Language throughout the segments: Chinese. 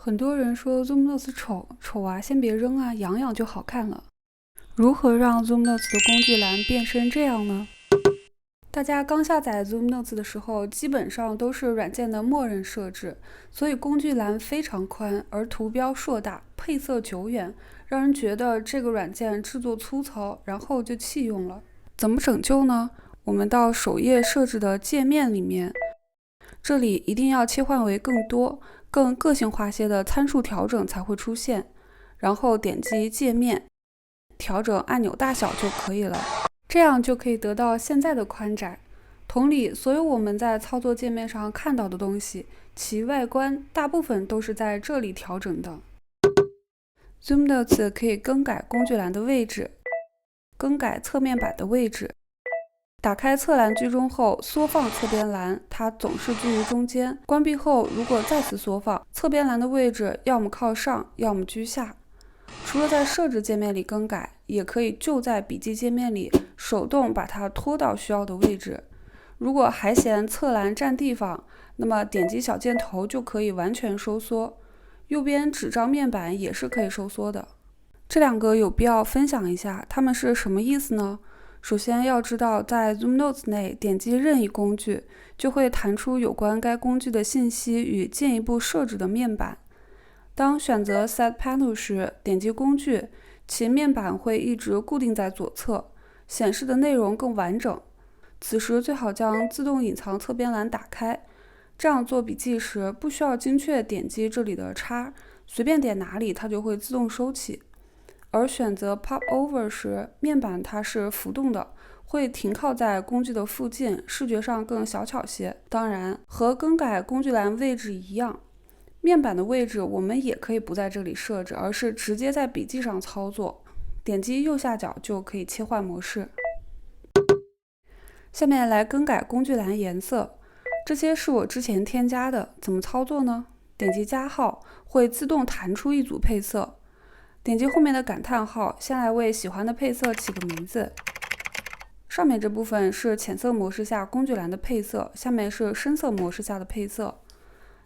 很多人说 Zoom Notes 丑，丑啊，先别扔啊，养养就好看了。如何让 Zoom Notes 的工具栏变身这样呢？大家刚下载 Zoom Notes 的时候，基本上都是软件的默认设置，所以工具栏非常宽，而图标硕大，配色久远，让人觉得这个软件制作粗糙，然后就弃用了。怎么拯救呢？我们到首页设置的界面里面，这里一定要切换为更多、更个性化些的参数调整才会出现，然后点击界面，调整按钮大小就可以了。这样就可以得到现在的宽窄。同理，所有我们在操作界面上看到的东西，其外观大部分都是在这里调整的。Zoom Notes 可以更改工具栏的位置，更改侧面板的位置。打开侧栏居中后，缩放侧边栏，它总是居于中间。关闭后，如果再次缩放，侧边栏的位置要么靠上，要么居下。除了在设置界面里更改，也可以就在笔记界面里手动把它拖到需要的位置。如果还嫌侧栏占地方，那么点击小箭头就可以完全收缩。右边纸张面板也是可以收缩的。这两个有必要分享一下，它们是什么意思呢？首先要知道，在 Zoom Notes 内点击任意工具，就会弹出有关该工具的信息与进一步设置的面板。当选择 Set Panel 时，点击工具，其面板会一直固定在左侧，显示的内容更完整。此时最好将自动隐藏侧边栏打开，这样做笔记时不需要精确点击这里的叉，随便点哪里它就会自动收起。而选择 Pop Over 时，面板它是浮动的，会停靠在工具的附近，视觉上更小巧些。当然，和更改工具栏位置一样，面板的位置我们也可以不在这里设置，而是直接在笔记上操作，点击右下角就可以切换模式。下面来更改工具栏颜色，这些是我之前添加的，怎么操作呢？点击加号，会自动弹出一组配色。点击后面的感叹号，先来为喜欢的配色起个名字。上面这部分是浅色模式下工具栏的配色，下面是深色模式下的配色，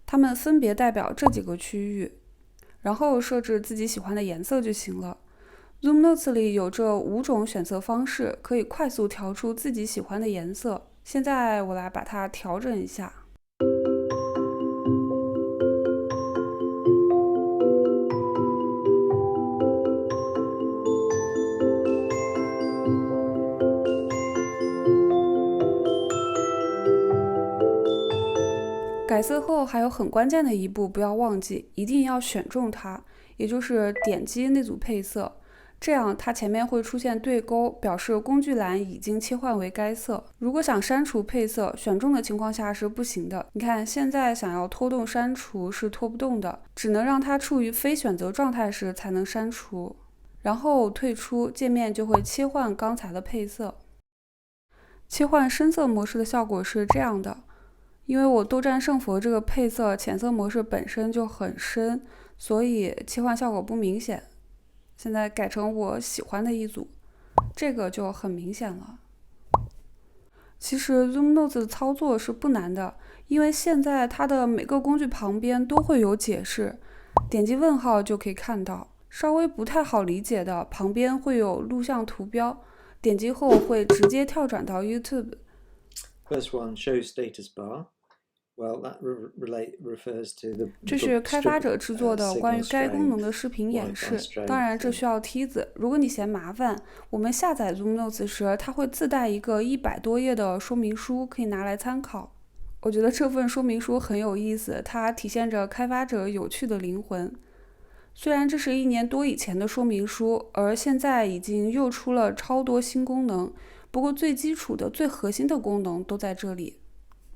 它们分别代表这几个区域，然后设置自己喜欢的颜色就行了。Zoom Notes 里有这5种选色方式，可以快速调出自己喜欢的颜色。现在我来把它调整一下。改色后还有很关键的一步，不要忘记，一定要选中它，也就是点击那组配色，这样它前面会出现对勾，表示工具栏已经切换为该色。如果想删除配色，选中的情况下是不行的。你看，现在想要拖动删除是拖不动的，只能让它处于非选择状态时才能删除。然后退出，界面就会切换刚才的配色。切换深色模式的效果是这样的。因为我斗战胜佛这个配色浅色模式本身就很深，所以切换效果不明显。现在改成我喜欢的一组，这个就很明显了。其实 Zoom Notes 的操作是不难的，因为现在它的每个工具旁边都会有解释，点击问号就可以看到。稍微不太好理解的，旁边会有录像图标，点击后会直接跳转到 YouTube。 First one, show status bar. refers to the 这是开发者制作的关于该功能的视频演示，当然这需要梯子。如果你嫌麻烦，我们下载 Zoom Notes 时，它会自带一个100多页的说明书，可以拿来参考。我觉得这份说明书很有意思，它体现着开发者有趣的灵魂。虽然这是1年多以前的说明书，而现在已经又出了超多新功能，不过最基础的、最核心的功能都在这里。